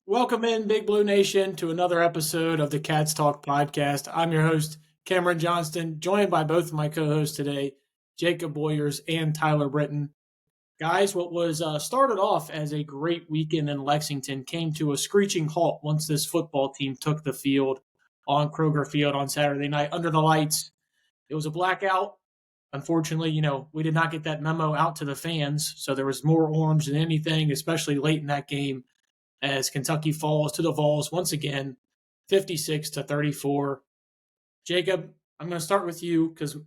Welcome in, Big Blue Nation, to another episode of the Cats Talk podcast. I'm your host, Cameron Johnston, joined by both of my co-hosts today, Jacob Boyers and Tyler Britton. Guys, what was started off as a great weekend in Lexington came to a screeching halt once this football team took the field on Kroger Field on Saturday night under the lights. It was a blackout. Unfortunately, we did not get that memo out to the fans, so there was more orange than anything, especially late in that game, as Kentucky falls to the Vols once again, 56-34. Jacob, I'm going to start with you because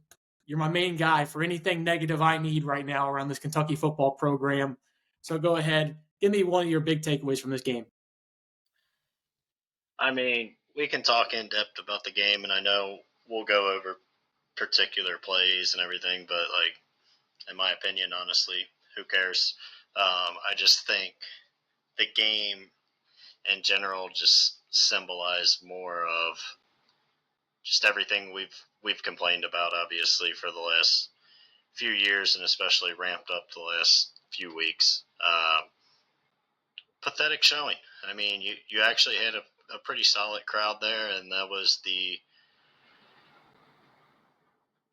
you're my main guy for anything negative I need right now around this Kentucky football program. So go ahead, give me one of your big takeaways from this game. I mean, we can talk in depth about the game, and I know we'll go over particular plays and everything, but, in my opinion, honestly, who cares? I just think the game in general just symbolized more of just everything we've complained about, obviously, for the last few years, and especially ramped up the last few weeks. Pathetic showing. I mean, you actually had a pretty solid crowd there, and that was the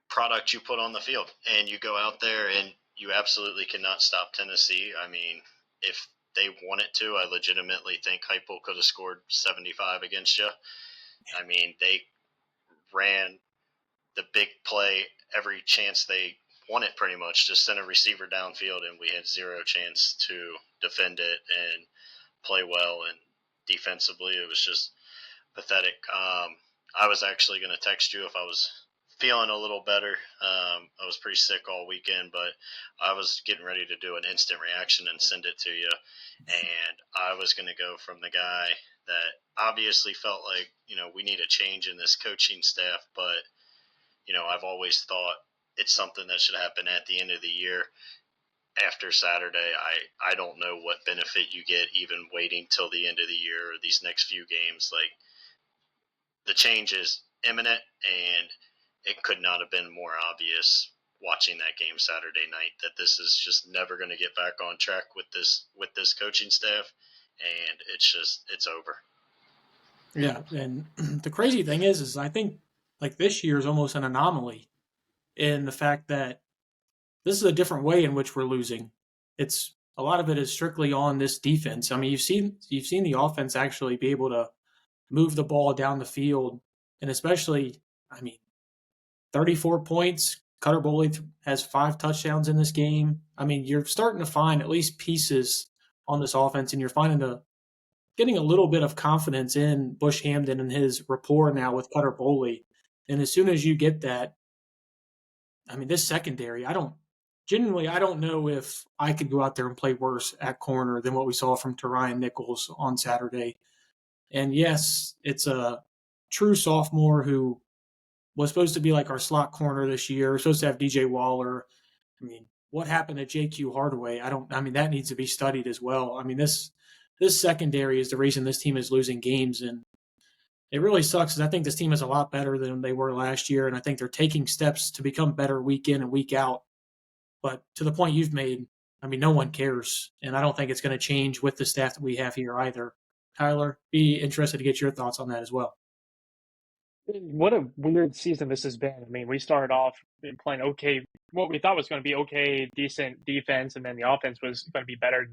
product you put on the field. And you go out there and you absolutely cannot stop Tennessee. I mean, if they wanted to, I legitimately think Heupel could have scored 75 against you. I mean, they ran the big play every chance they wanted, pretty much. Just sent a receiver downfield, and we had zero chance to defend it and play well. And defensively, it was just pathetic. I was actually going to text you if I was feeling a little better. I was pretty sick all weekend, but I was getting ready to do an instant reaction and send it to you. And I was going to go from the guy that obviously felt like, we need a change in this coaching staff, but, I've always thought it's something that should happen at the end of the year. After Saturday, I don't know what benefit you get even waiting till the end of the year or these next few games. Like, the change is imminent, and it could not have been more obvious watching that game Saturday night that this is just never going to get back on track with this coaching staff, and it's over. Yeah, and the crazy thing is I think this year is almost an anomaly in the fact that this is a different way in which we're losing. It's a lot of it is strictly on this defense. I mean, you've seen the offense actually be able to move the ball down the field, and especially, 34 points. Cutter Boley has 5 touchdowns in this game. I mean, you're starting to find at least pieces on this offense, and you're getting a little bit of confidence in Bush Hamden and his rapport now with Cutter Boley. And as soon as you get that, this secondary, I don't know if I could go out there and play worse at corner than what we saw from Terrion Nichols on Saturday. And yes, it's a true sophomore who was supposed to be like our slot corner this year. We're supposed to have DJ Waller. What happened to JQ Hardaway? That needs to be studied as well. This secondary is the reason this team is losing games, and it really sucks because I think this team is a lot better than they were last year, and I think they're taking steps to become better week in and week out. But to the point you've made, no one cares, and I don't think it's going to change with the staff that we have here either. Tyler, be interested to get your thoughts on that as well. What a weird season this has been. We started off playing okay, what we thought was going to be okay, decent defense, and then the offense was going to be better.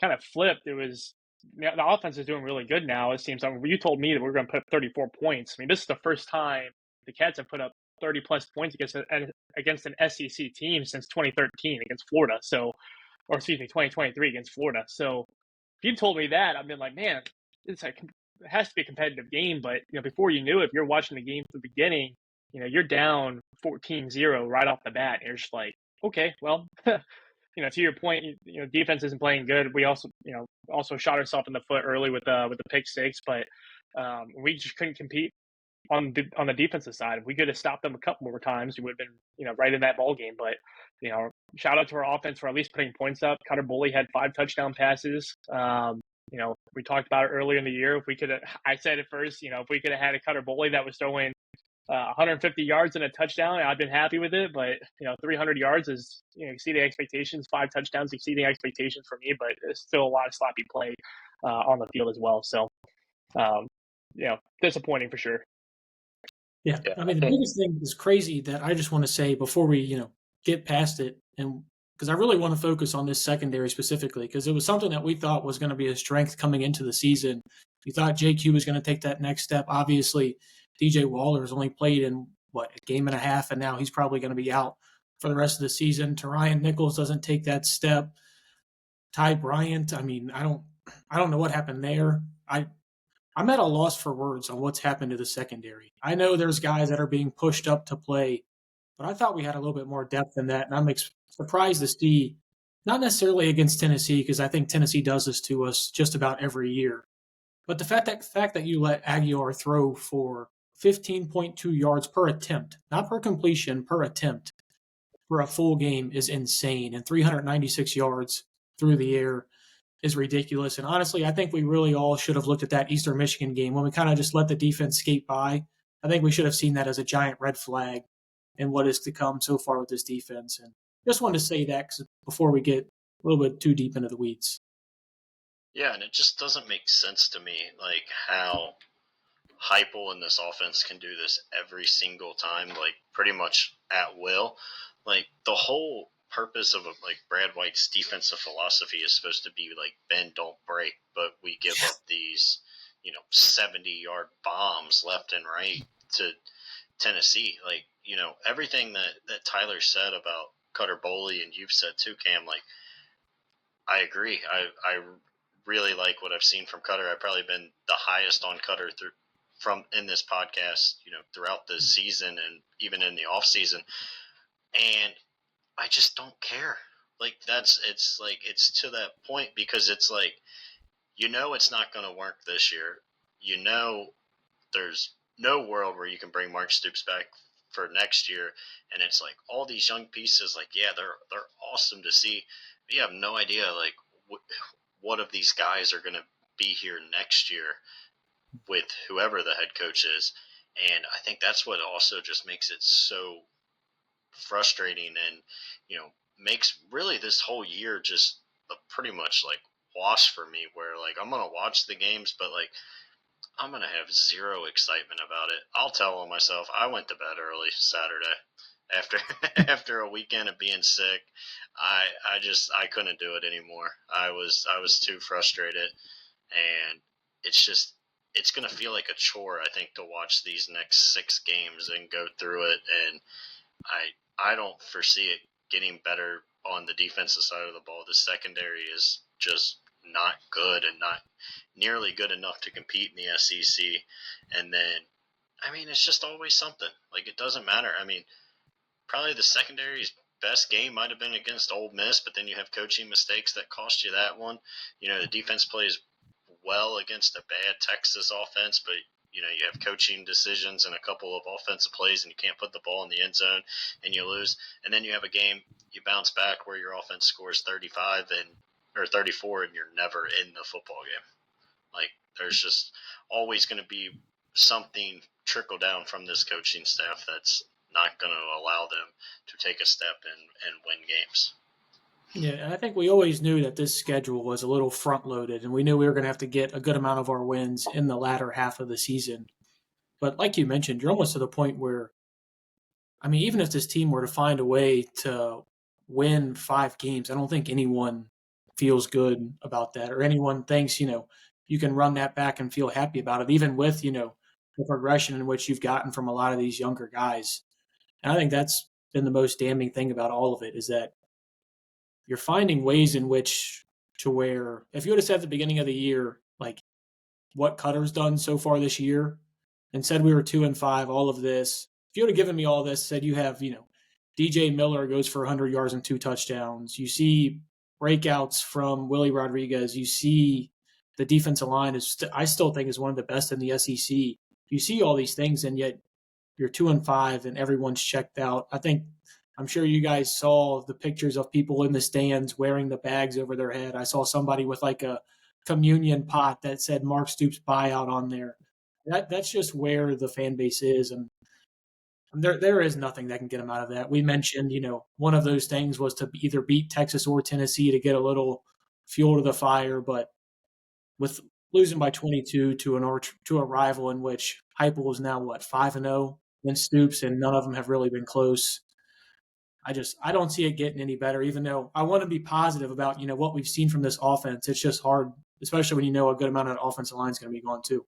Kind of flipped. The offense is doing really good now. It seems. You told me that we were going to put up 34 points. This is the first time the Cats have put up 30-plus points against an SEC team since 2013 against Florida. 2023 against Florida. So if you told me that, I've been like, man, it has to be a competitive game. But before you knew it, if you're watching the game from the beginning, you're down 14-0 right off the bat. And you're just like, okay, well, to your point, defense isn't playing good. We also shot ourselves in the foot early with the pick six, but we just couldn't compete on the defensive side. If we could have stopped them a couple more times, we would have been right in that ball game. But shout out to our offense for at least putting points up. Cutter Boley had 5 touchdown passes. We talked about it earlier in the year. If we could have, I said it first, if we could have had a Cutter Boley that was throwing 150 yards and a touchdown, I've been happy with it. But 300 yards is exceeding expectations. 5 touchdowns exceeding expectations for me, but it's still a lot of sloppy play. on the field as well. So, um, disappointing for sure. Yeah, Yeah, I I mean, the think biggest thing is crazy that I just want to say before we, get past it, and because I really want to focus on this secondary specifically, because it was something that we thought was going to be a strength coming into the season. We thought JQ was going to take that next step. Obviously, DJ Waller has only played in a game and a half, and now he's probably going to be out for the rest of the season. Ryan Nichols doesn't take that step. Ty Bryant, I mean, I don't know what happened there. I'm at a loss for words on what's happened to the secondary. I know there's guys that are being pushed up to play, but I thought we had a little bit more depth than that, and I'm surprised to see, not necessarily against Tennessee, because I think Tennessee does this to us just about every year, but the fact that you let Aguilar throw for 15.2 yards per attempt, not per completion, per attempt, for a full game is insane, and 396 yards through the air is ridiculous. And honestly, I think we really all should have looked at that Eastern Michigan game when we kind of just let the defense skate by. I think we should have seen that as a giant red flag in what is to come so far with this defense. And just wanted to say that before we get a little bit too deep into the weeds. Yeah, and it just doesn't make sense to me, like how Heupel and this offense can do this every single time, like pretty much at will. Like the whole purpose of like Brad White's defensive philosophy is supposed to be like bend, don't break, but we give up these 70-yard bombs left and right to Tennessee. Like everything that Tyler said about Cutter Boley, and you've said too, Cam. Like I agree. I really like what I've seen from Cutter. I've probably been the highest on Cutter from in this podcast, throughout the season and even in the off season. And I just don't care. Like it's to that point, because it's like, it's not going to work this year. There's no world where you can bring Mark Stoops back for next year. And it's like all these young pieces, like, yeah, they're awesome to see. But you have no idea, like, what of these guys are going to be here next year with whoever the head coach is. And I think that's what also just makes it so frustrating, and makes really this whole year just a pretty much like wash for me, where like I'm gonna watch the games, but like I'm gonna have zero excitement about it. I'll tell myself I went to bed early Saturday after after a weekend of being sick. I couldn't do it anymore. I was too frustrated, and it's going to feel like a chore, I think, to watch these next 6 games and go through it. And I don't foresee it getting better on the defensive side of the ball. The secondary is just not good, and not nearly good enough to compete in the SEC. And then, I mean, it's just always something. Like, it doesn't matter. I mean, probably the secondary's best game might have been against Ole Miss, but then you have coaching mistakes that cost you that one. The defense plays well against a bad Texas offense, but you have coaching decisions and a couple of offensive plays, and you can't put the ball in the end zone, and you lose. And then you have a game, you bounce back where your offense scores 35 or 34, and you're never in the football game. Like, there's just always going to be something trickle down from this coaching staff that's not going to allow them to take a step and win games. Yeah, and I think we always knew that this schedule was a little front loaded, and we knew we were going to have to get a good amount of our wins in the latter half of the season. But like you mentioned, you're almost to the point where, I mean, even if this team were to find a way to win 5 games, I don't think anyone feels good about that, or anyone thinks, you can run that back and feel happy about it, even with, the progression in which you've gotten from a lot of these younger guys. And I think that's been the most damning thing about all of it, is that you're finding ways in which to where, if you would have said at the beginning of the year, like, what Cutter's done so far this year, and said we were 2-5, all of this, if you would have given me all this, said you have, DJ Miller goes for 100 yards and 2 touchdowns, you see breakouts from Willie Rodriguez, you see the defensive line I still think is one of the best in the SEC. You see all these things, and yet you're 2-5 and everyone's checked out. I'm sure you guys saw the pictures of people in the stands wearing the bags over their head. I saw somebody with like a communion pot that said Mark Stoops buyout on there. That's just where the fan base is, and there is nothing that can get them out of that. We mentioned, one of those things was to either beat Texas or Tennessee to get a little fuel to the fire, but with losing by 22 to to a rival in which Heupel is now 5-0 against Stoops, and none of them have really been close. I don't see it getting any better. Even though I want to be positive about what we've seen from this offense, it's just hard, especially when a good amount of the offensive line is going to be gone too.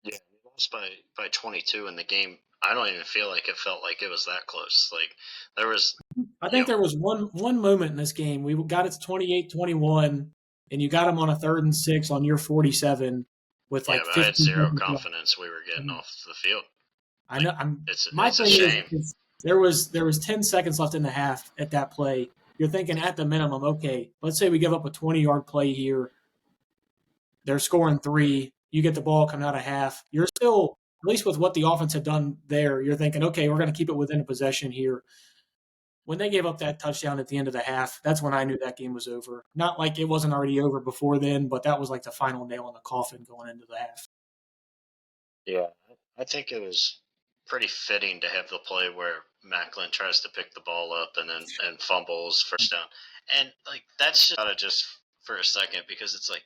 Yeah, we lost by 22 in the game. I don't even feel like it felt like it was that close. Like there was, I think there was one moment in this game we got it to 28-21, and you got them on a 3rd and 6 on your 47 with yeah, like but I had 15 zero seconds left. confidence we were getting off the field. I Like know. My it's a thing shame. is there was 10 seconds left in the half at that play. You're thinking at the minimum, okay, let's say we give up a 20-yard play here. They're scoring 3. You get the ball coming out of half. You're still, at least with what the offense had done there, you're thinking, okay, we're going to keep it within a possession here. When they gave up that touchdown at the end of the half, that's when I knew that game was over. Not like it wasn't already over before then, but that was like the final nail in the coffin going into the half. Yeah, I think it was pretty fitting to have the play where Macklin tries to pick the ball up and fumbles first down, and like that's just for a second because it's like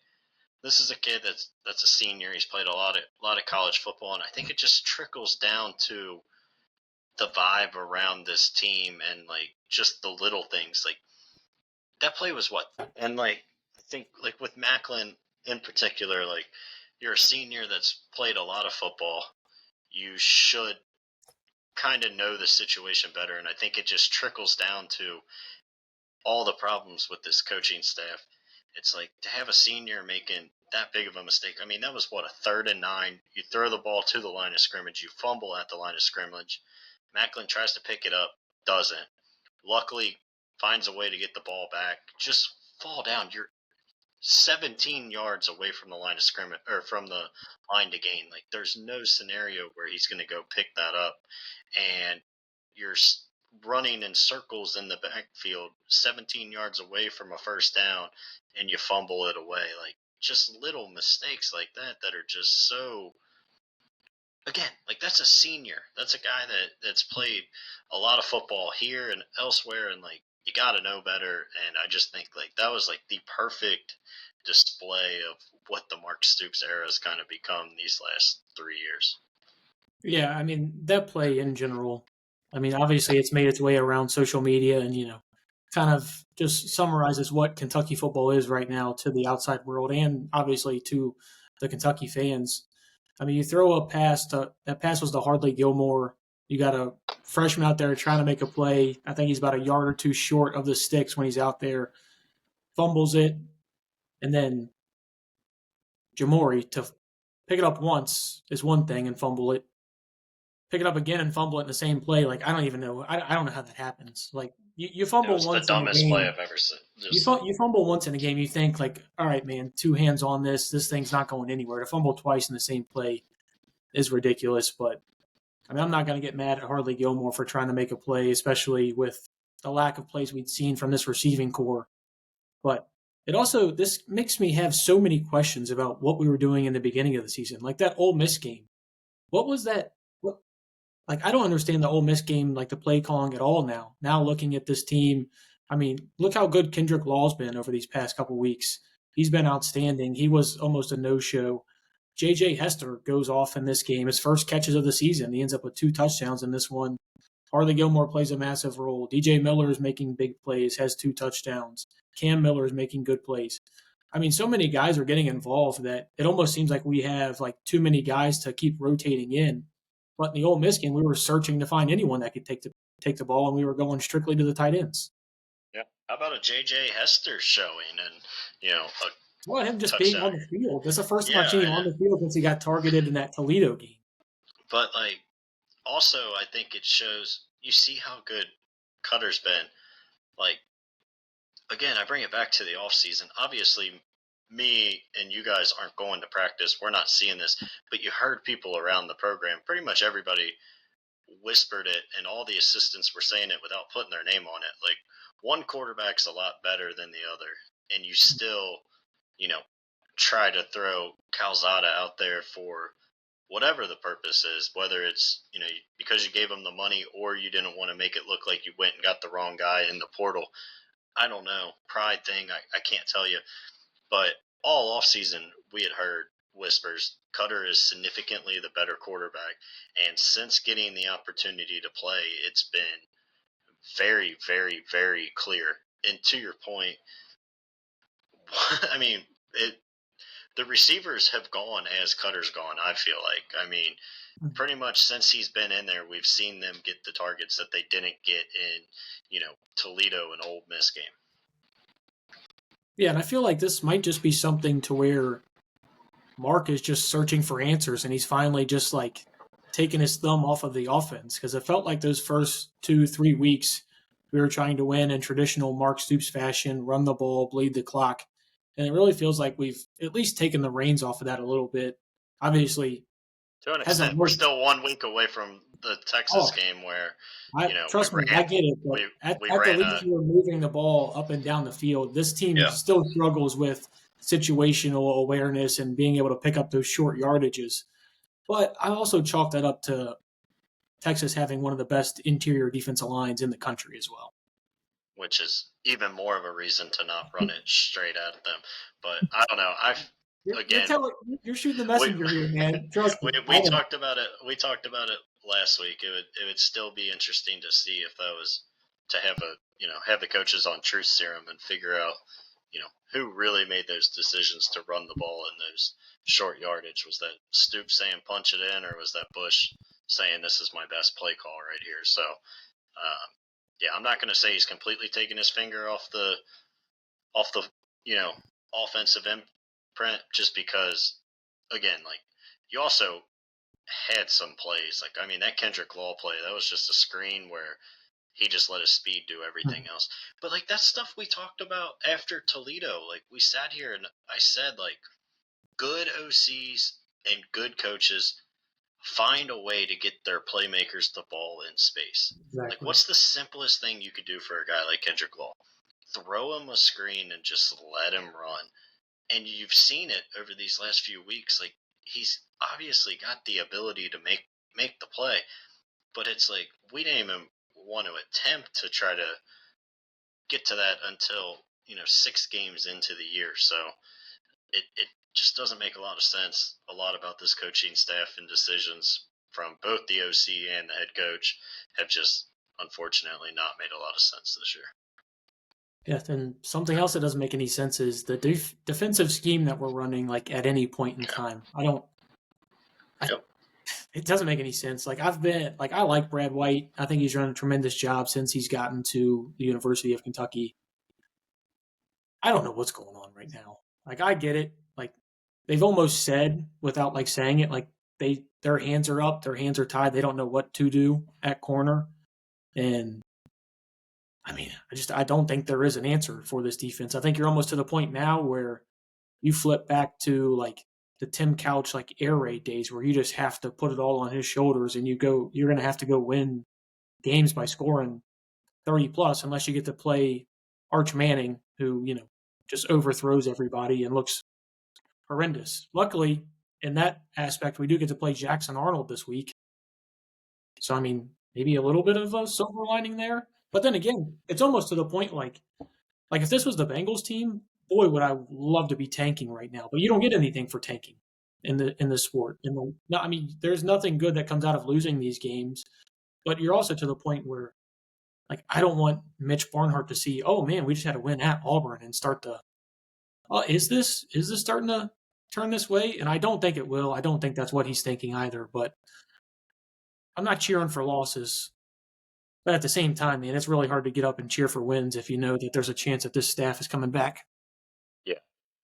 this is a kid that's a senior. He's played a lot of college football, and I think it just trickles down to the vibe around this team and like just the little things. Like that play was what, and like I think like with Macklin in particular, like you're a senior that's played a lot of football. You should kind of know the situation better, and I think it just trickles down to all the problems with this coaching staff. It's like to have a senior making that big of a mistake. I mean, that was what, a 3rd and 9. You throw the ball to the line of scrimmage. You fumble at the line of scrimmage. Macklin tries to pick it up, doesn't. Luckily, finds a way to get the ball back. Just fall down. You're 17 yards away from the line of scrimmage or from the line to gain. Like, there's no scenario where he's going to go pick that up, and you're running in circles in the backfield 17 yards away from a first down, and you fumble it away. Like, just little mistakes like that are just so, again, like that's a senior, that's a guy that's played a lot of football here and elsewhere, and like you got to know better. And I just think like that was like the perfect display of what the Mark Stoops era has kind of become these last 3 years. Yeah, I mean, that play in general, I mean, obviously it's made its way around social media and, kind of just summarizes what Kentucky football is right now to the outside world and obviously to the Kentucky fans. I mean, you throw a pass that pass was to Hardly Gilmore. You got a freshman out there trying to make a play. I think he's about a yard or two short of the sticks when he's out there, fumbles it, and then Jamori to pick it up once is one thing and fumble it. Pick it up again and fumble it in the same play. Like I don't even know. I don't know how that happens. Like you It fumble was the once in a dumbest play game. I've ever seen. You fumble once in a game. You think like, all right, man, 2 hands on this. This thing's not going anywhere. To fumble twice in the same play is ridiculous. But I mean, I'm not going to get mad at Hardly Gilmore for trying to make a play, especially with the lack of plays we'd seen from this receiving core. But this makes me have so many questions about what we were doing in the beginning of the season, like that Ole Miss game. What was that? What, like I don't understand the Ole Miss game, like the play calling at all now. Now looking at this team, I mean, look how good Kendrick Law's been over these past couple weeks. He's been outstanding. He was almost a no-show. JJ Hester goes off in this game. His first catches of the season. He ends up with 2 touchdowns in this one. Harley Gilmore plays a massive role. DJ Miller is making big plays, has 2 touchdowns. Cam Miller is making good plays. I mean, so many guys are getting involved that it almost seems like we have like too many guys to keep rotating in. But in the Ole Miss game, we were searching to find anyone that could take the ball, and we were going strictly to the tight ends. Yeah. How about a JJ Hester showing and a Well, him just being touchdown? on the field. That's the first time I've Yeah, seen him on the field since he got targeted in that Toledo game. but like also I think it shows you see how good Cutter's been. Like again, I bring it back to the off season. Obviously, me and you guys aren't going to practice. We're not seeing this, but you heard people around the program. Pretty much everybody whispered it, and all the assistants were saying it without putting their name on it. Like one quarterback's a lot better than the other, and you still, you know, try to throw Calzada out there for whatever the purpose is, whether it's because you gave him the money or you didn't want to make it look like you went and got the wrong guy in the portal. I don't know, pride thing. I can't tell you, but all offseason we had heard whispers Cutter is significantly the better quarterback, and since getting the opportunity to play, it's been very, very, very clear. And to your point, I mean, the receivers have gone as Cutter's gone, I feel like. I mean, pretty much since he's been in there, we've seen them get the targets that they didn't get in, Toledo and Ole Miss game. Yeah, and I feel like this might just be something to where Mark is just searching for answers, and he's finally just like taking his thumb off of the offense, because it felt like those first 2-3 weeks we were trying to win in traditional Mark Stoops fashion, run the ball, bleed the clock, and it really feels like we've at least taken the reins off of that a little bit. Obviously, To an hasn't extent, we're worked. still 1 week away from the Texas Oh, game where, we trust were me, I get it, but we at the ran least you were moving the ball up and down the field. This team yeah. still struggles with situational awareness and being able to pick up those short yardages. But I also chalk that up to Texas having one of the best interior defensive lines in the country as well. Which is even more of a reason to not run it straight at them. But I don't know. You're shooting the messenger here, man. Trust me. We talked about it. We talked about it last week. It would still be interesting to see if that was to have the coaches on truth serum and figure out who really made those decisions to run the ball in those short yardage. Was that Stoops saying punch it in, or was that Bush saying this is my best play call right here? So yeah, I'm not going to say he's completely taken his finger off the offensive imprint, just because again, like, you also had some plays. Like, I mean, that Kendrick Law play, that was just a screen where he just let his speed do everything else. But like, that's stuff we talked about after Toledo. Like, we sat here and I said, like, good OCs and good coaches find a way to get their playmakers the ball in space. Exactly. Like, what's the simplest thing you could do for a guy like Kendrick Law? Throw him a screen and just let him run. And you've seen it over these last few weeks. Like, he's obviously got the ability to make the play, but it's like we didn't even want to attempt to try to get to that until 6 games into the year. So it just doesn't make a lot of sense. A lot about this coaching staff and decisions from both the OC and the head coach have just unfortunately not made a lot of sense this year. Yeah, and something else that doesn't make any sense is the defensive scheme that we're running. Like at any point in time, it doesn't make any sense. Like I like Brad White. I think he's done a tremendous job since he's gotten to the University of Kentucky. I don't know what's going on right now. Like I get it. Like they've almost said without like saying it, like their hands are up, their hands are tied. They don't know what to do at corner. And I mean, I don't think there is an answer for this defense. I think you're almost to the point now where you flip back to like the Tim Couch like air raid days where you just have to put it all on his shoulders and you're going to have to go win games by scoring 30 plus unless you get to play Arch Manning, who, just overthrows everybody and looks horrendous. Luckily, in that aspect, we do get to play Jackson Arnold this week. So, I mean, maybe a little bit of a silver lining there. But then again, it's almost to the point like if this was the Bengals team, boy, would I love to be tanking right now. But you don't get anything for tanking in the sport. No, I mean, there's nothing good that comes out of losing these games. But you're also to the point where, like, I don't want Mitch Barnhart to see, oh man, we just had a win at Auburn and start to, oh, is this starting to turn this way? And I don't think it will. I don't think that's what he's thinking either. But I'm not cheering for losses. But at the same time, man, it's really hard to get up and cheer for wins if you know that there's a chance that this staff is coming back. Yeah.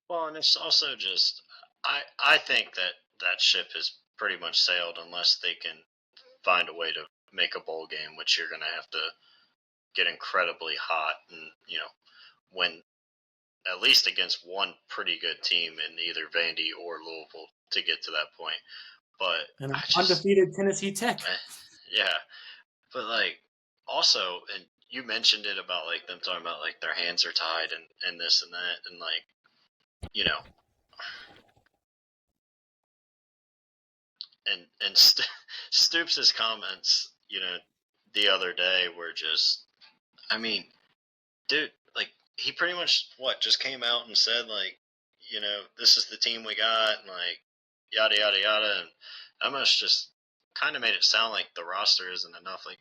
Well, and it's also just I think that ship has pretty much sailed unless they can find a way to make a bowl game, which you're going to have to get incredibly hot and win at least against one pretty good team in either Vandy or Louisville to get to that point. But And undefeated Tennessee Tech. Yeah, but like also, and you mentioned it about like them talking about like their hands are tied and this and that, and like and Stoops' comments the other day were just, I mean, dude, like he pretty much just came out and said like this is the team we got, and like yada yada yada, and almost just kind of made it sound like the roster isn't enough. Like,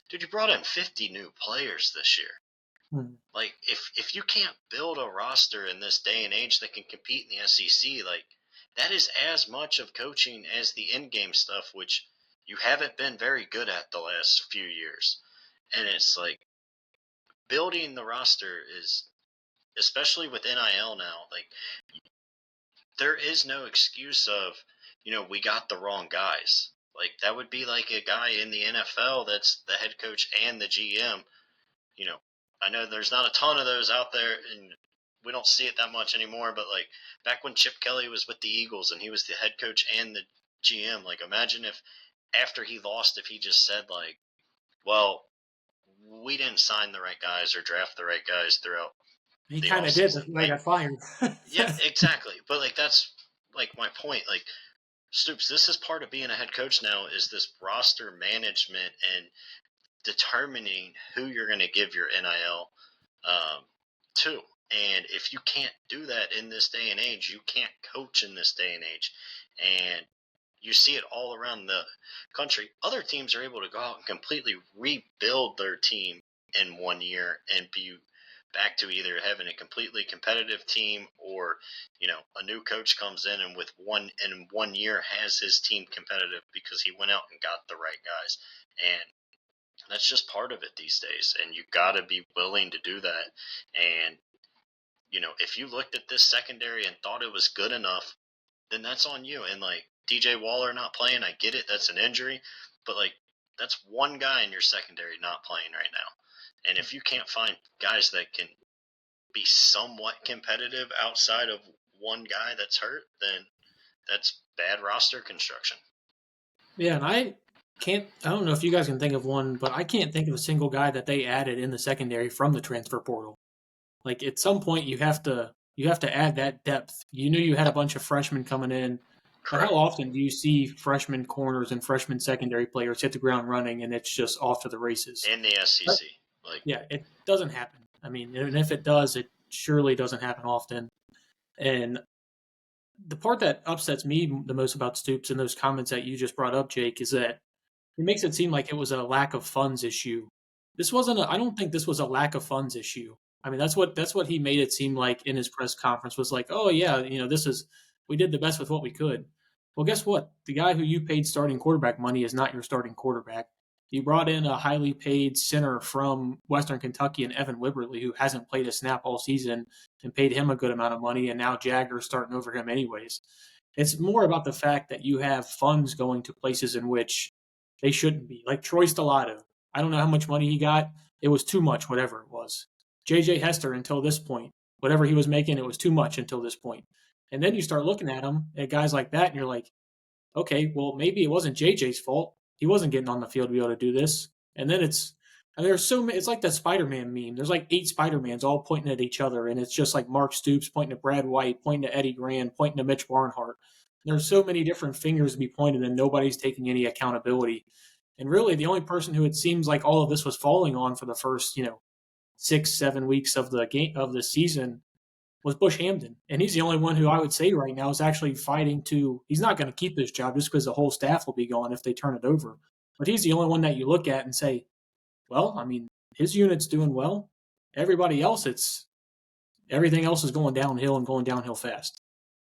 dude, you brought in 50 new players this year. Like, if you can't build a roster in this day and age that can compete in the SEC, like, that is as much of coaching as the in-game stuff, which you haven't been very good at the last few years. And it's like, building the roster is, especially with NIL now, like, there is no excuse of, we got the wrong guys. Like, that would be like a guy in the NFL that's the head coach and the GM. I know there's not a ton of those out there, and we don't see it that much anymore, but like back when Chip Kelly was with the Eagles and he was the head coach and the GM, like imagine if after he lost, if he just said like, well, we didn't sign the right guys or draft the right guys throughout He the kind of did. offseason. That's why he got fired. Yeah, exactly. But like that's like my point. Like Stoops, this is part of being a head coach now is this roster management and determining who you're going to give your NIL to. And if you can't do that in this day and age, you can't coach in this day and age. And you see it all around the country. Other teams are able to go out and completely rebuild their team in 1 year and be back to either having a completely competitive team or, a new coach comes in and in 1 year has his team competitive because he went out and got the right guys. And that's just part of it these days. And you got to be willing to do that. And if you looked at this secondary and thought it was good enough, then that's on you. And like DJ Waller not playing, I get it, that's an injury, but like that's one guy in your secondary not playing right now. And if you can't find guys that can be somewhat competitive outside of one guy that's hurt, then that's bad roster construction. Yeah, and I don't know if you guys can think of one, but I can't think of a single guy that they added in the secondary from the transfer portal. Like at some point you have to add that depth. You knew you had a bunch of freshmen coming in, but how Correct. often do you see freshman corners and freshman secondary players hit the ground running and it's just off to the races? In the But, SEC. Like, yeah, it doesn't happen. I mean, and if it does, it surely doesn't happen often. And the part that upsets me the most about Stoops and those comments that you just brought up, Jake, is that it makes it seem like it was a lack of funds issue. This wasn't I don't think this was a lack of funds issue. I mean, that's what he made it seem like in his press conference was like, "Oh yeah, we did the best with what we could." Well, guess what? The guy who you paid starting quarterback money is not your starting quarterback. You brought in a highly paid center from Western Kentucky and Evan Wibberley, who hasn't played a snap all season, and paid him a good amount of money, and now Jagger's starting over him anyways. It's more about the fact that you have funds going to places in which they shouldn't be. Like Troy Stellato. I don't know how much money he got. It was too much, whatever it was. JJ Hester, until this point, whatever he was making, it was too much until this point. And then you start looking at him, at guys like that, and you're like, okay, well, maybe it wasn't JJ's fault. He wasn't getting on the field to be able to do this. And then there's so many, it's like the Spider-Man meme. There's like 8 Spider-Mans all pointing at each other, and it's just like Mark Stoops pointing to Brad White, pointing to Eddie Grand, pointing to Mitch Barnhart. There's so many different fingers to be pointed, and nobody's taking any accountability. And really, the only person who it seems like all of this was falling on for the first, 6-7 weeks of the season was Bush Hamden, and he's the only one who I would say right now is actually fighting to. He's not going to keep this job just because the whole staff will be gone if they turn it over. But he's the only one that you look at and say, well, I mean, his unit's doing well. Everybody else, everything else is going downhill and going downhill fast.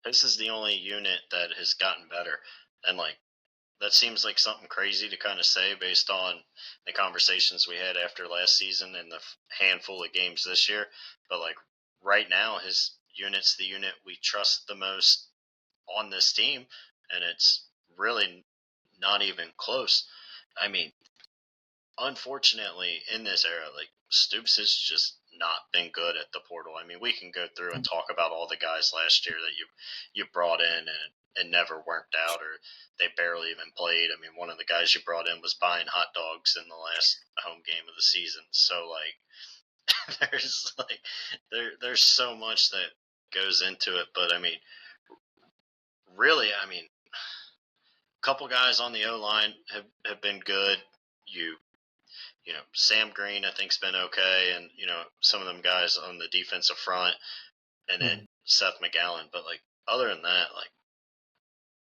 this is the only unit that has gotten better. And like, that seems like something crazy to kind of say based on the conversations we had after last season and the handful of games this year. But like right now, his unit's the unit we trust the most on this team, and it's really not even close. I mean, unfortunately, in this era, like Stoops has just not been good at the portal. I mean, we can go through and talk about all the guys last year that you brought in and never worked out, or they barely even played. I mean, one of the guys you brought in was buying hot dogs in the last home game of the season. So like, there's so much that goes into it. But I mean, really, I mean, a couple guys on the O line have been good. Sam Green, I think, has been okay. And, some of them guys on the defensive front. And then Seth McGowan, but like other than that, like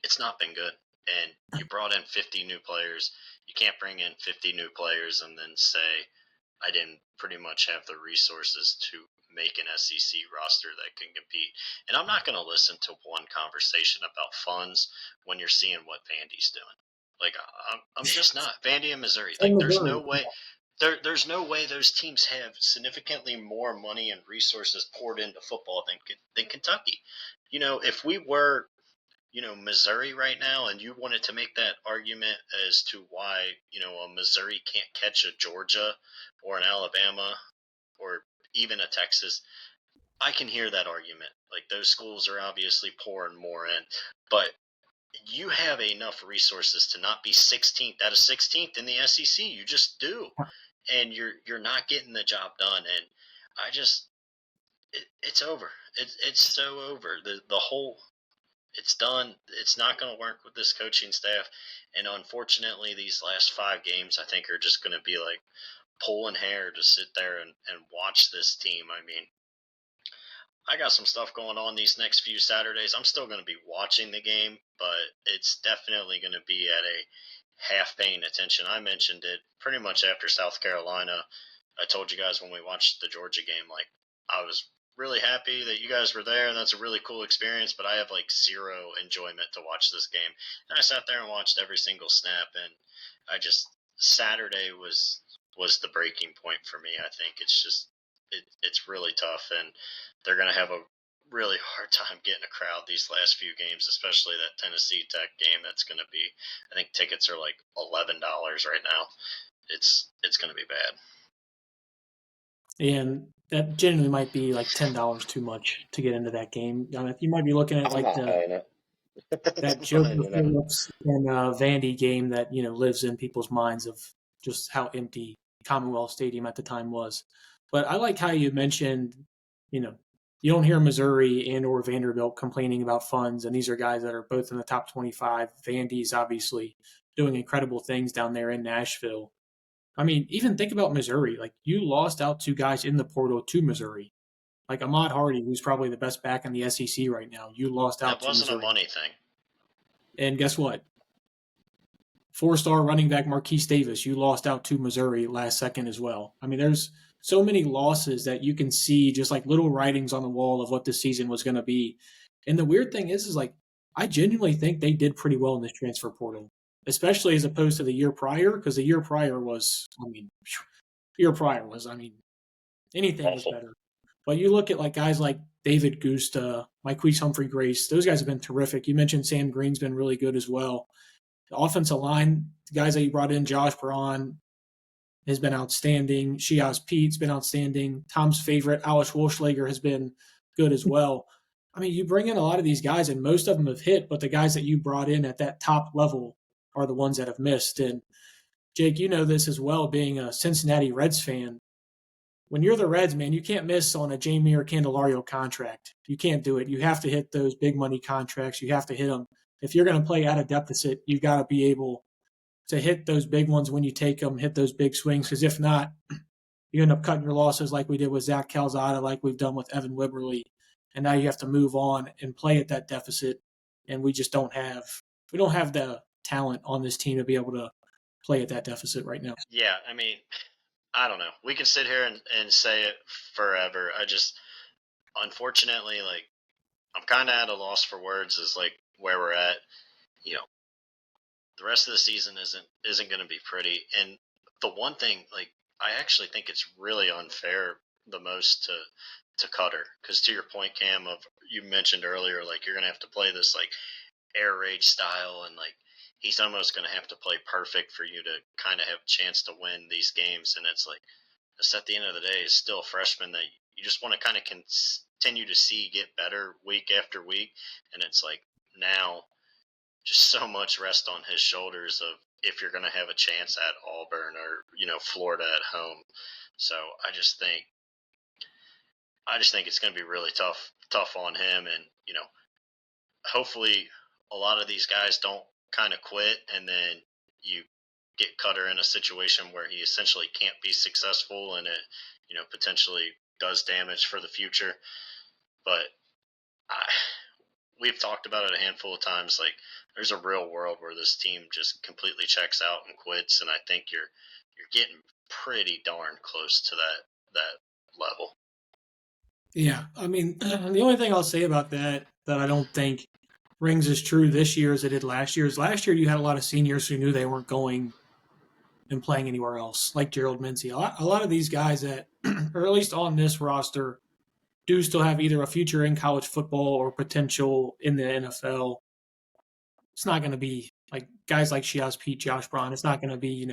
it's not been good. And you brought in 50 new players. You can't bring in 50 new players and then say I didn't pretty much have the resources to make an SEC roster that can compete. And I'm not going to listen to one conversation about funds when you're seeing what Vandy's doing. Like I'm just not. Vandy and Missouri. In Like there's Missouri. no way. There's no way those teams have significantly more money and resources poured into football than Kentucky. You know, if we were Missouri right now, and you wanted to make that argument as to why, a Missouri can't catch a Georgia or an Alabama or even a Texas, I can hear that argument. Like those schools are obviously pouring more in, but you have enough resources to not be 16th out of 16th in the SEC. You just do, and you're not getting the job done. And I just, it's over. It's so over. The whole it's done. It's not going to work with this coaching staff. And unfortunately, these last 5 games, I think, are just going to be like pulling hair to sit there and watch this team. I mean, I got some stuff going on these next few Saturdays. I'm still going to be watching the game, but it's definitely going to be at a half paying attention. I mentioned it pretty much after South Carolina. I told you guys when we watched the Georgia game, like, I was really happy that you guys were there, and that's a really cool experience, but I have like zero enjoyment to watch this game. And I sat there and watched every single snap, and Saturday was the breaking point for me. I think it's really tough, and they're going to have a really hard time getting a crowd these last few games, especially that Tennessee Tech game. That's going to be, I think tickets are like $11 right now. It's going to be bad. And that genuinely might be like $10 too much to get into that game. I mean, you might be looking at I'm like not paying it. that I'm Joe not even in. Phillips and Vandy game that lives in people's minds of just how empty Commonwealth Stadium at the time was. But I like how you mentioned, you know, you don't hear Missouri and or Vanderbilt complaining about funds, and these are guys that are both in the top 25. Vandy's obviously doing incredible things down there in Nashville. I mean, even think about Missouri. Like you lost out 2 guys in the portal to Missouri. Like Ahmad Hardy, who's probably the best back in the SEC right now. You lost out That to wasn't a Missouri. money thing. And guess what? 4-star running back Marquise Davis, you lost out to Missouri last second as well. I mean, there's so many losses that you can see just like little writings on the wall of what this season was going to be. And the weird thing is like, I genuinely think they did pretty well in this transfer portal, especially as opposed to the year prior, because the year prior was, anything was Awful. better. But you look at like guys like David Gusta, Myquise Humphrey Grace, those guys have been terrific. You mentioned Sam Green's been really good as well. The offensive line, the guys that you brought in, Josh Braun has been outstanding. Shiaz Pete's been outstanding. Tom's favorite, Alice Wolschlager, has been good as well. I mean, you bring in a lot of these guys, and most of them have hit, but the guys that you brought in at that top level are the ones that have missed. And Jake, you know this as well, being a Cincinnati Reds fan. When you're the Reds, man, you can't miss on a Jameer Candelario contract. You can't do it. You have to hit those big money contracts. You have to hit them. If you're going to play at a deficit, you've got to be able to hit those big ones when you take them, hit those big swings, because if not, you end up cutting your losses like we did with Zach Calzada, like we've done with Evan Wibberly, and now you have to move on and play at that deficit, and we just don't have the talent on this team to be able to play at that deficit right now. Yeah, I mean, I don't know. We can sit here and say it forever. Unfortunately, like, I'm kind of at a loss for words is like where we're at. You know, the rest of the season isn't going to be pretty. And the one thing, like, I actually think it's really unfair the most to Cutter, because to your point, Cam, of you mentioned earlier, like you're going to have to play this like air raid style, and like he's almost going to have to play perfect for you to kind of have a chance to win these games. And it's like, just at the end of the day, is still a freshman that you just want to kind of continue to see get better week after week. And it's like now just so much rest on his shoulders of if you're going to have a chance at Auburn or Florida at home. So I just think it's going to be really tough on him, and hopefully a lot of these guys don't kind of quit, and then you get Cutter in a situation where he essentially can't be successful, and it potentially does damage for the future. But we've talked about it a handful of times. Like, there's a real world where this team just completely checks out and quits, and I think you're getting pretty darn close to that level. Yeah, I mean, the only thing I'll say about that I don't think rings as true this year as it did last year is last year you had a lot of seniors who knew they weren't going and playing anywhere else, like Gerald Mincy. A lot of these guys that, or at least on this roster, do still have either a future in college football or potential in the NFL. It's not going to be like guys like Shiaz Pete, Josh Braun. It's not going to be,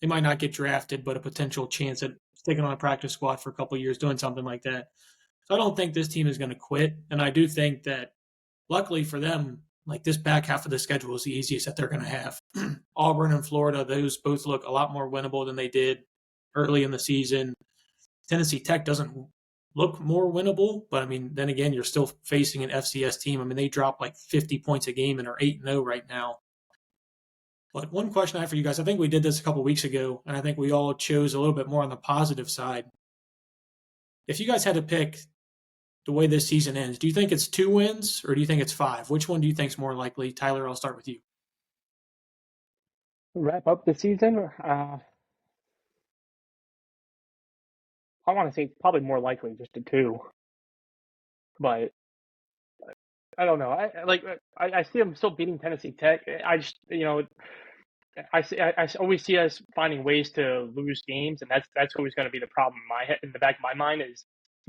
they might not get drafted, but a potential chance at sticking on a practice squad for a couple of years, doing something like that. So I don't think this team is going to quit. And I do think that luckily for them, like this back half of the schedule is the easiest that they're going to have. Auburn and Florida, those both look a lot more winnable than they did early in the season. Tennessee Tech doesn't look more winnable, but I mean, then again, you're still facing an FCS team. I mean, they drop like 50 points a game and are 8-0 right now. But one question I have for you guys, I think we did this a couple of weeks ago, and I think we all chose a little bit more on the positive side. If you guys had to pick the way this season ends, do you think it's 2 wins or do you think it's 5? Which one do you think is more likely? Tyler, I'll start with you. Wrap up the season. I want to say it's probably more likely just a 2, but I don't know. I see them still beating Tennessee Tech. I just I always see us finding ways to lose games, and that's always going to be the problem in my head, in the back of my mind is,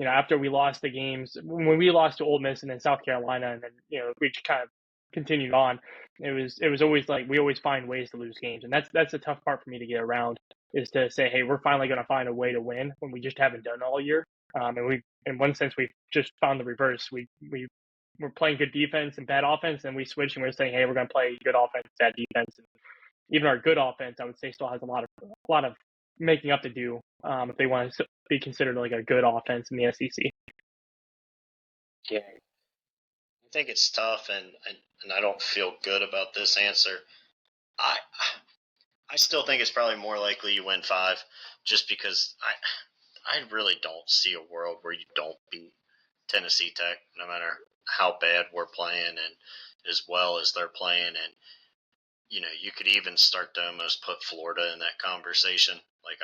after we lost the games, when we lost to Ole Miss and then South Carolina, and then we kind of continued on, it was always like we always find ways to lose games, and that's the tough part for me to get around, is to say, hey, we're finally going to find a way to win when we just haven't done all year. And we, in one sense, we've just found the reverse. We're playing good defense and bad offense, and we switch and we're saying, hey, we're going to play good offense, bad defense. And even our good offense, I would say, still has a lot of making up to do if they want to be considered like a good offense in the SEC. Yeah, I think it's tough, and I don't feel good about this answer. I still think it's probably more likely you win 5, just because I really don't see a world where you don't beat Tennessee Tech, no matter how bad we're playing and as well as they're playing. And you could even start to almost put Florida in that conversation. Like,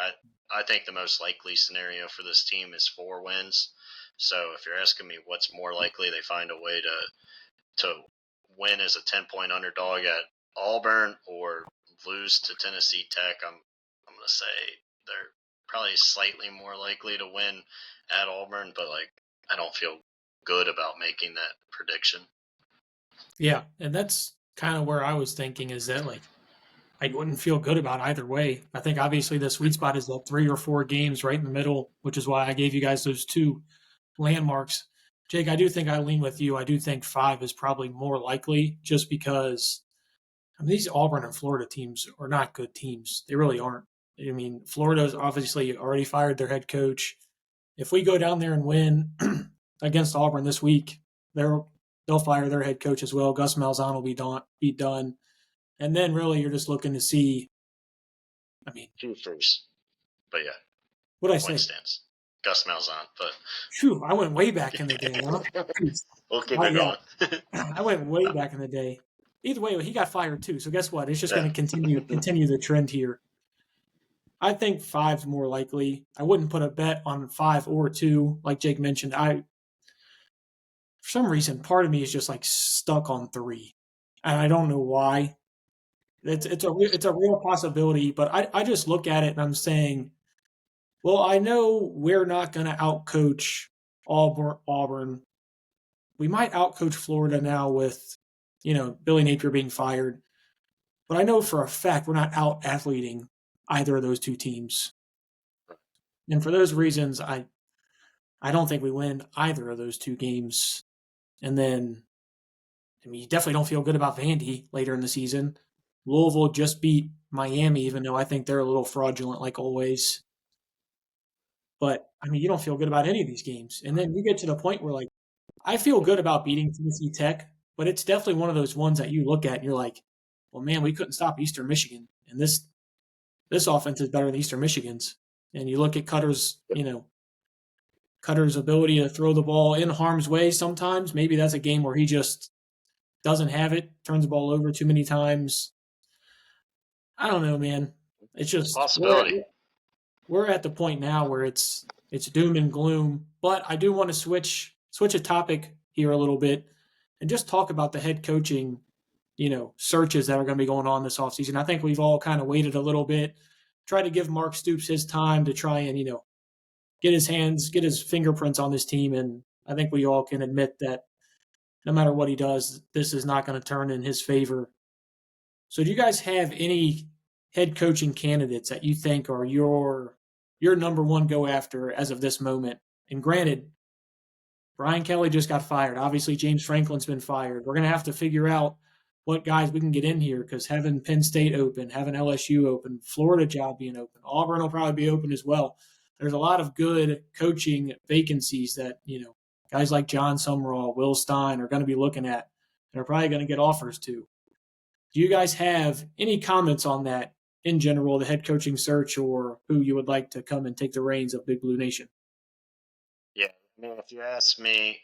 I think the most likely scenario for this team is 4 wins. So if you're asking me what's more likely, they find a way to win as a 10-point underdog at Auburn or lose to Tennessee Tech, I'm going to say they're probably slightly more likely to win at Auburn, but I don't feel good about making that prediction. Yeah, and that's kind of where I was thinking, is that I wouldn't feel good about either way. I think obviously the sweet spot is that 3 or 4 games right in the middle, which is why I gave you guys those 2 landmarks. Jake, I do think I lean with you. I do think 5 is probably more likely, just because these Auburn and Florida teams are not good teams. They really aren't. I mean, Florida's obviously already fired their head coach. If we go down there and win against Auburn this week, they'll fire their head coach as well. Gus Malzahn will be done. And then really you're just looking to see, I mean, True first. But yeah. What'd I say? Stands. Gus Malzahn, but phew, I went way back in the day, huh? We'll keep it going. I went way back in the day. Either way, he got fired too. So guess what? It's just going to continue the trend here. I think 5's more likely. I wouldn't put a bet on 5 or 2, like Jake mentioned. For some reason, part of me is just stuck on 3, and I don't know why. It's a real possibility, but I just look at it and I'm saying, well, I know we're not going to outcoach Auburn. We might outcoach Florida now with, Billy Napier being fired. But I know for a fact we're not out-athleting either of those 2 teams. And for those reasons, I don't think we win either of those 2 games. And then, you definitely don't feel good about Vandy later in the season. Louisville just beat Miami, even though I think they're a little fraudulent like always. But, you don't feel good about any of these games. And then you get to the point where, I feel good about beating Tennessee Tech, but it's definitely one of those ones that you look at and you're like, well, man, we couldn't stop Eastern Michigan. And this offense is better than Eastern Michigan's. And you look at Cutter's, Cutter's ability to throw the ball in harm's way sometimes. Maybe that's a game where he just doesn't have it, turns the ball over too many times. I don't know, man. It's It's a just possibility. we're at the point now where it's doom and gloom. But I do want to switch a topic here a little bit and just talk about the head coaching, searches that are going to be going on this offseason. I think we've all kind of waited a little bit, tried to give Mark Stoops his time to try and, get his fingerprints on this team. And I think we all can admit that no matter what he does, this is not going to turn in his favor. So do you guys have any head coaching candidates that you think are your number one go after as of this moment? And granted, Brian Kelly just got fired. Obviously, James Franklin's been fired. We're going to have to figure out what guys we can get in here because having Penn State open, having LSU open, Florida job being open, Auburn will probably be open as well. There's a lot of good coaching vacancies that, guys like John Summerall, Will Stein are going to be looking at and are probably going to get offers to. Do you guys have any comments on that in general, the head coaching search, or who you would like to come and take the reins of Big Blue Nation? Yeah, I mean, if you ask me,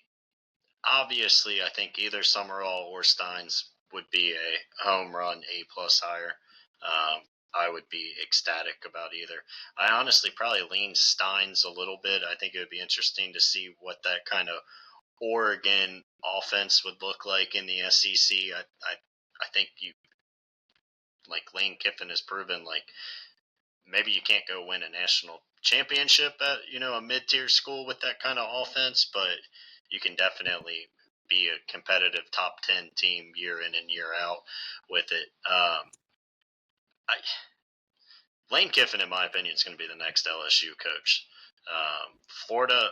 obviously, I think either Summerall or Steins would be a home run A+ hire. I would be ecstatic about either. I honestly probably lean Steins a little bit. I think it would be interesting to see what that kind of Oregon offense would look like in the SEC. I think you like Lane Kiffin has proven like maybe you can't go win a national championship at a mid-tier school with that kind of offense, but you can definitely be a competitive top 10 team year in and year out with it. Lane Kiffin, in my opinion, is going to be the next LSU coach. Florida,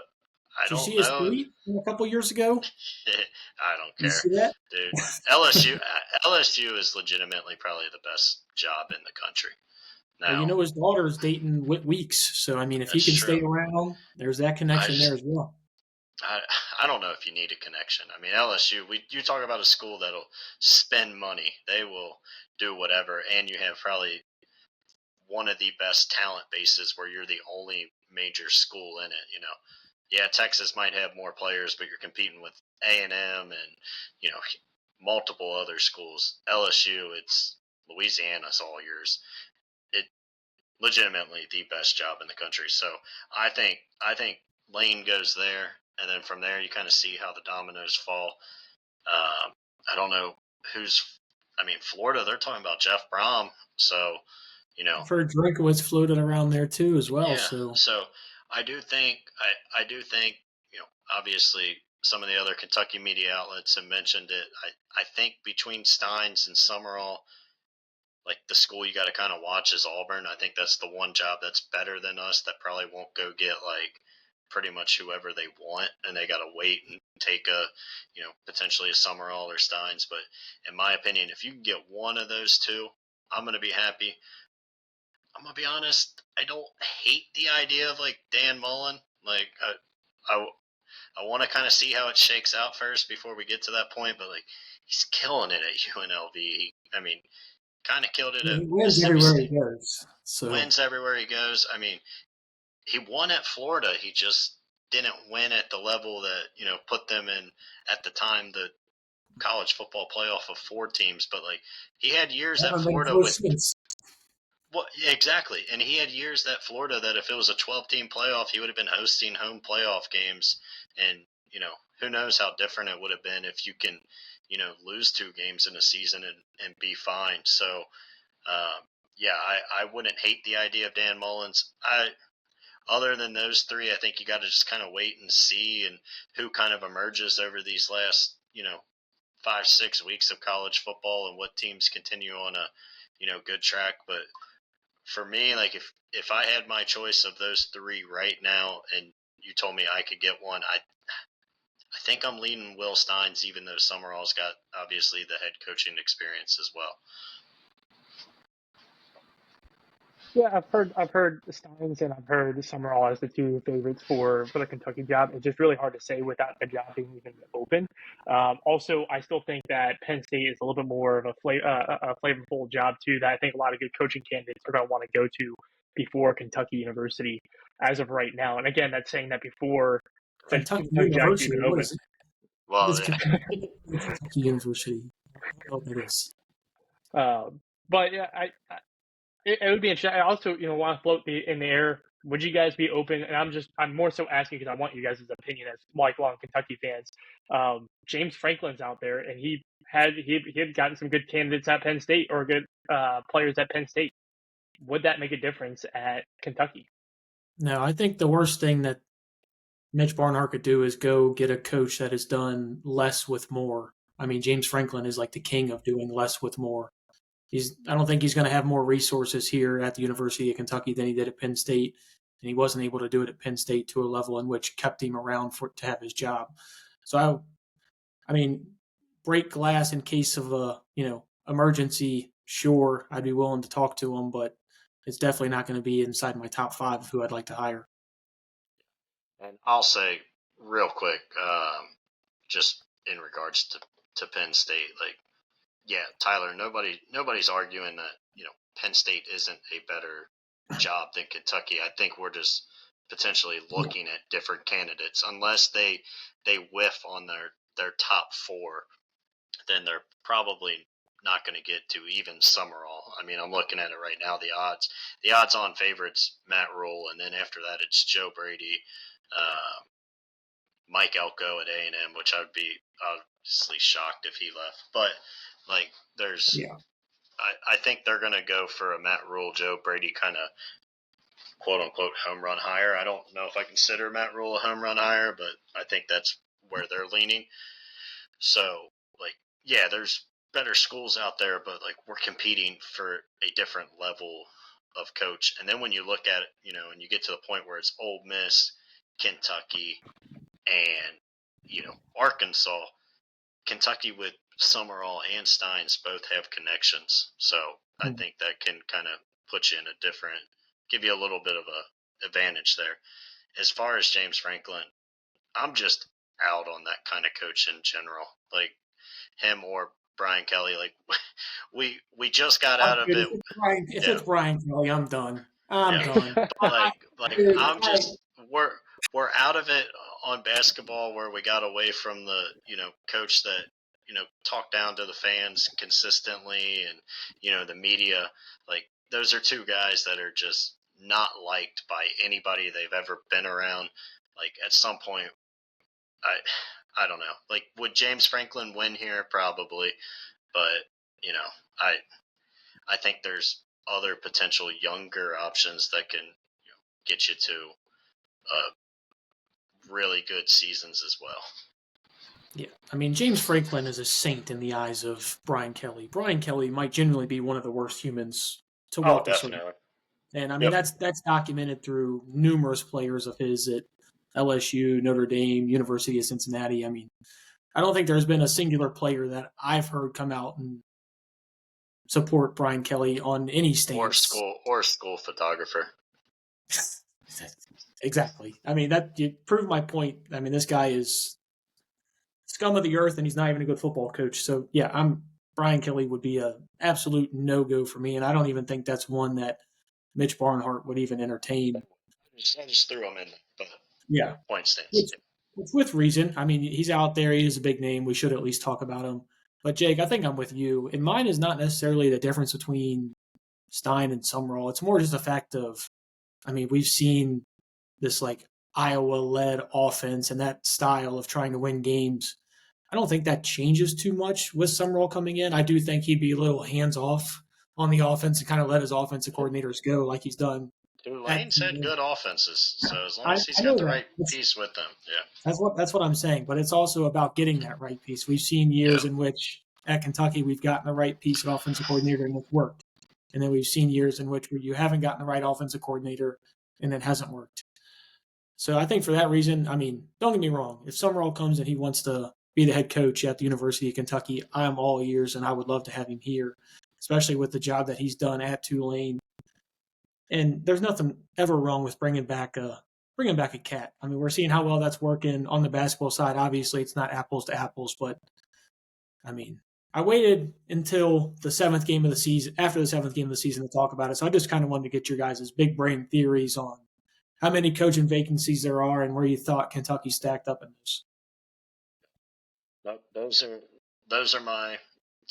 I Did you don't see his know. tweet a couple years ago? I don't Did you care, see that? dude. LSU is legitimately probably the best job in the country. Well, Now, his daughter's dating Weeks, so I mean, if he that's can true. stay around, there's that I connection there just as well. I don't know if you need a connection. I mean, LSU, you talk about a school that'll spend money. They will do whatever, and you have probably one of the best talent bases where you're the only major school in it. Yeah, Texas might have more players, but you're competing with A&M and multiple other schools. LSU, it's Louisiana's all yours. It legitimately the best job in the country. So I think Lane goes there, and then from there you kind of see how the dominoes fall. I don't know who's. I mean, Florida, they're talking about Jeff Brom, so I've heard Drinkowitz floated around there too as well. yeah. So So I do think obviously some of the other Kentucky media outlets have mentioned it. I think between Steins and Summerall, like the school you got to kind of watch is Auburn. I think that's the one job that's better than us that probably won't go get like pretty much whoever they want, and they got to wait and take a potentially a Summerall or Steins. But in my opinion, if you can get one of those two, I'm gonna be happy. I'm gonna be honest. I don't hate the idea of like Dan Mullen. Like I I want to kind of see how it shakes out first before we get to that point. But like he's killing it at UNLV. I mean, kind of killed it yeah, at he wins Mississippi everywhere he State. goes. So Wins everywhere he goes. I mean, he won at Florida. He just didn't win at the level that put them in at the time the college football playoff of 4 teams. But like he had years at haven't been Florida close with since. well, exactly, and he had years at Florida that if it was a 12-team playoff, he would have been hosting home playoff games, and who knows how different it would have been if you can lose 2 games in a season and be fine. So yeah, I wouldn't hate the idea of Dan Mullins. Other than those 3, I think you got to just kind of wait and see and who kind of emerges over these last 5-6 weeks of college football and what teams continue on a good track. But for me, like if I had my choice of those 3 right now, and you told me I could get one, I think I'm leaning Will Steins, even though Summerall's got obviously the head coaching experience as well. Yeah, I've heard Steins and I've heard Summerall as the 2 favorites for the Kentucky job. It's just really hard to say without the job being even open. Also, I still think that Penn State is a little bit more of a flavorful job too. That I think a lot of good coaching candidates are going to want to go to. before Kentucky University as of right now. And again, that's saying that before the Kentucky Kentucky Jack's University. even What open. is it? What Well, is Kentucky University? I don't know what that is. But yeah, it would be interesting. I also, want to float in the air. Would you guys be open? And I'm more so asking because I want you guys' opinion as lifelong Kentucky fans. James Franklin's out there, and he had gotten some good candidates at Penn State or good players at Penn State. Would that make a difference at Kentucky? No, I think the worst thing that Mitch Barnhart could do is go get a coach that has done less with more. I mean, James Franklin is like the king of doing less with more. I don't think he's going to have more resources here at the University of Kentucky than he did at Penn State, and he wasn't able to do it at Penn State to a level in which kept him around to have his job. So I mean, break glass in case of a emergency. Sure, I'd be willing to talk to him, but it's definitely not going to be inside my top 5 of who I'd like to hire. and I'll say real quick, just in regards to Penn State, like, yeah, Tyler, nobody's arguing that Penn State isn't a better job than Kentucky. I think we're just potentially looking at different candidates. Unless they whiff on their top 4, then they're probably not going to get to even Summerall. I mean, I'm looking at it right now. The odds on favorites, Matt Rule, and then after that it's Joe Brady, Mike Elko at A&M, which I would be obviously shocked if he left. But like, I think they're going to go for a Matt Rule, Joe Brady kind of quote unquote home run hire. I don't know if I consider Matt Rule a home run hire, but I think that's where they're leaning. So, like, yeah, there's better schools out there, but like, we're competing for a different level of coach. And then when you look at it, and you get to the point where it's Ole Miss, Kentucky, and Arkansas, Kentucky with Summerall and Steins both have connections. So I think that can kind of put you in a different, give you a little bit of a advantage there. As far as James Franklin, I'm just out on that kind of coach in general. Like, him or Brian Kelly. Like, we just got out of it. If it's Brian Kelly, I'm done. I'm done. Like I'm just we're out of it on basketball, where we got away from the coach that talked down to the fans consistently, and the media. Like, those are 2 guys that are just not liked by anybody they've ever been around. Like, at some point, I don't know. Like, would James Franklin win here? Probably, but I think there's other potential younger options that can get you to really good seasons as well. Yeah, I mean, James Franklin is a saint in the eyes of Brian Kelly. Brian Kelly might genuinely be one of the worst humans to walk this earth. And I mean, that's documented through numerous players of his at LSU, Notre Dame, University of Cincinnati. I mean, I don't think there's been a singular player that I've heard come out and support Brian Kelly on any stance. Or school photographer. Exactly. I mean, that you prove my point. I mean, this guy is scum of the earth, and he's not even a good football coach. So yeah, Brian Kelly would be a absolute no-go for me, and I don't even think that's one that Mitch Barnhart would even entertain. I just threw him in, but point stands. It's with reason. I mean, he's out there. He is a big name. We should at least talk about him. But Jake, I think I'm with you. And mine is not necessarily the difference between Stein and Summerall. It's more just the fact of, I mean, we've seen this like Iowa-led offense and that style of trying to win games. I don't think that changes too much with Summerall coming in. I do think he'd be a little hands-off on the offense and kind of let his offensive coordinators go like he's done. Tulane's had good offenses, so as long as he's got the right piece with them, That's what I'm saying. But it's also about getting that right piece. We've seen years in which at Kentucky we've gotten the right piece of offensive coordinator and it's worked. And then we've seen years in which you haven't gotten the right offensive coordinator and it hasn't worked. So I think for that reason, I mean, don't get me wrong. If Summerall comes and he wants to be the head coach at the University of Kentucky, I'm all ears and I would love to have him here, especially with the job that he's done at Tulane. And there's nothing ever wrong with bringing back a cat. I mean, we're seeing how well that's working on the basketball side. Obviously, it's not apples to apples, but I mean, I waited until the seventh game of the season, after the seventh game of the season, to talk about it. So I just kind of wanted to get your guys' big brain theories on how many coaching vacancies there are and where you thought Kentucky stacked up in this. Those are my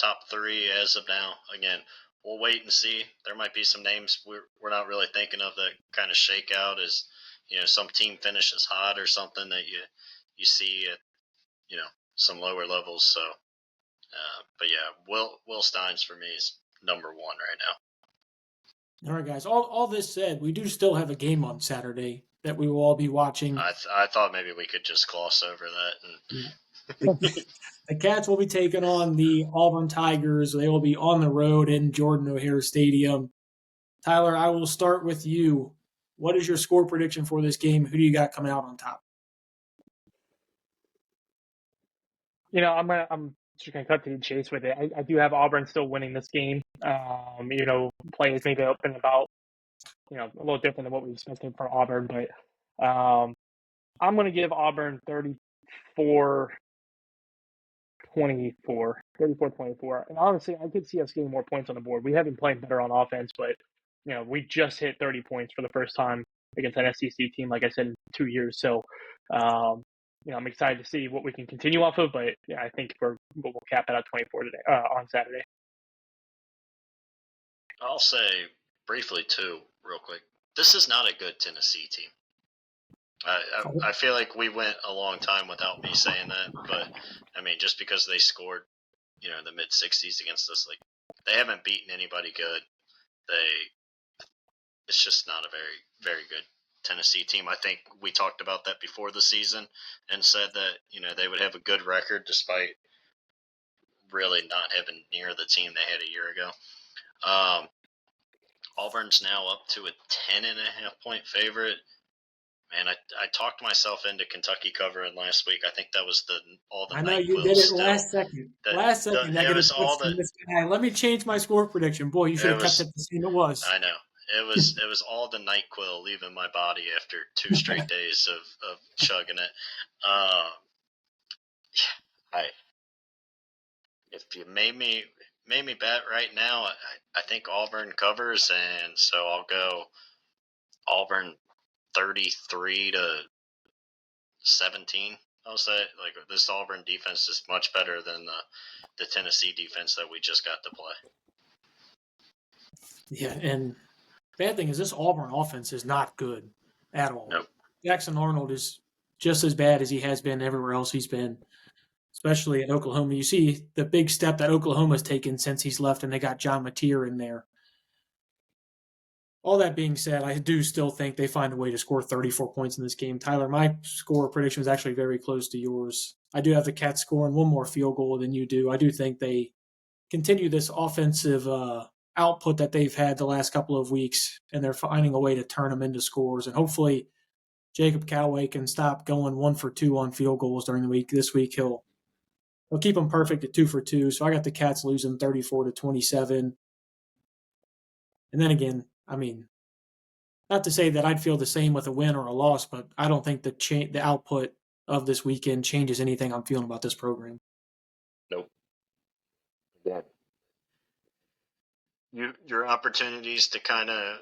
top three as of now. Again, we'll wait and see. There might be some names we're not really thinking of that kind of shake out as, some team finishes hot or something that you see at, some lower levels. So, but yeah, Will Steins for me is number one right now. All right, guys. All this said, we do still have a game on Saturday that we will all be watching. I thought maybe we could just gloss over that. And the Cats will be taking on the Auburn Tigers. They will be on the road in Jordan O'Hare Stadium. Tyler, I will start with you. What is your score prediction for this game? Who do you got coming out on top? I'm just gonna cut to the chase with it. I do have Auburn still winning this game. Playing is maybe up and about, a little different than what we expected from Auburn, but I'm gonna give Auburn 34-24. And honestly, I could see us getting more points on the board. We haven't played better on offense, but we just hit 30 points for the first time against an SEC team, like I said, in 2 years. So I'm excited to see what we can continue off of, but yeah, I think we'll cap it at 24 today on Saturday. I'll say briefly too, real quick. This is not a good Tennessee team. I feel like we went a long time without me saying that, but I mean, just because they scored, in the mid 60s against us, like they haven't beaten anybody good. It's just not a very, very good Tennessee team. I think we talked about that before the season and said that, they would have a good record despite really not having near the team they had a year ago. Auburn's now up to a 10.5-point favorite. Man, I talked myself into Kentucky covering last week. I think that was all the. I know you did it last second. Let me change my score prediction. Boy, you should have kept it the same it was. I know. It was all the NyQuil leaving my body after 2 straight days of chugging it. If you made me bet right now, I think Auburn covers, and so I'll go Auburn 33-17. I'll say this Auburn defense is much better than the Tennessee defense that we just got to play. Yeah, and bad thing is this Auburn offense is not good at all. Nope. Jackson Arnold is just as bad as he has been everywhere else he's been, especially in Oklahoma. You see the big step that Oklahoma's taken since he's left, and they got John Mateer in there. All that being said, I do still think they find a way to score 34 points in this game. Tyler, my score prediction was actually very close to yours. I do have the Cats scoring one more field goal than you do. I do think they continue this offensive output that they've had the last couple of weeks, and they're finding a way to turn them into scores. And hopefully Jacob Callaway can stop going 1 for 2 on field goals during the week. This week he'll keep them perfect at 2 for 2. So I got the Cats losing 34-27. And then again, I mean, not to say that I'd feel the same with a win or a loss, but I don't think the output of this weekend changes anything I'm feeling about this program. Nope. Yeah. Your opportunities to kind of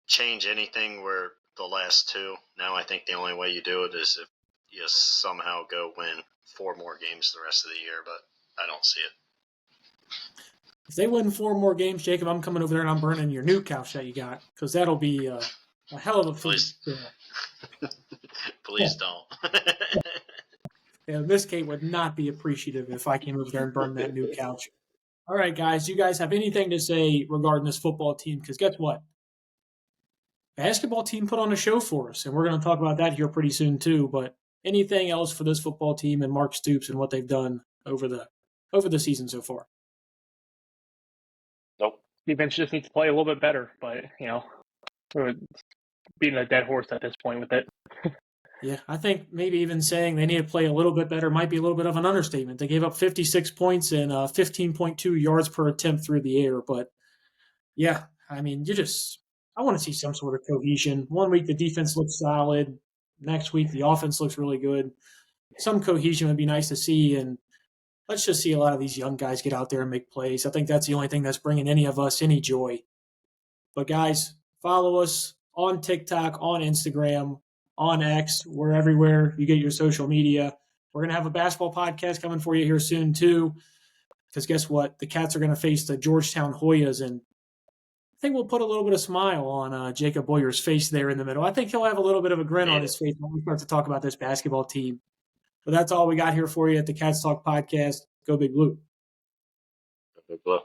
change anything were the last 2. Now I think the only way you do it is if you somehow go win 4 more games the rest of the year, but I don't see it. If they win 4 more games, Jacob, I'm coming over there and I'm burning your new couch that you got, because that'll be a hell of a feast. Please don't. Yeah, Miss Kate would not be appreciative if I came over there and burned that new couch. All right, guys, you guys have anything to say regarding this football team? Because guess what? Basketball team put on a show for us, and we're going to talk about that here pretty soon too. But anything else for this football team and Mark Stoops and what they've done over the season so far? Nope. Defense just needs to play a little bit better, but we're beating a dead horse at this point with it. Yeah, I think maybe even saying they need to play a little bit better might be a little bit of an understatement. They gave up 56 points and 15.2 yards per attempt through the air. But, yeah, I mean, I want to see some sort of cohesion. 1 week the defense looks solid. Next week the offense looks really good. Some cohesion would be nice to see. And let's just see a lot of these young guys get out there and make plays. I think that's the only thing that's bringing any of us any joy. But guys, follow us on TikTok, on Instagram, on X. We're everywhere you get your social media. We're going to have a basketball podcast coming for you here soon, too. Because guess what? The Cats are going to face the Georgetown Hoyas, and I think we'll put a little bit of smile on Jacob Boyer's face there in the middle. I think he'll have a little bit of a grin on his face when we start to talk about this basketball team. But that's all we got here for you at the Cats Talk podcast. Go Big Blue. Big Blue.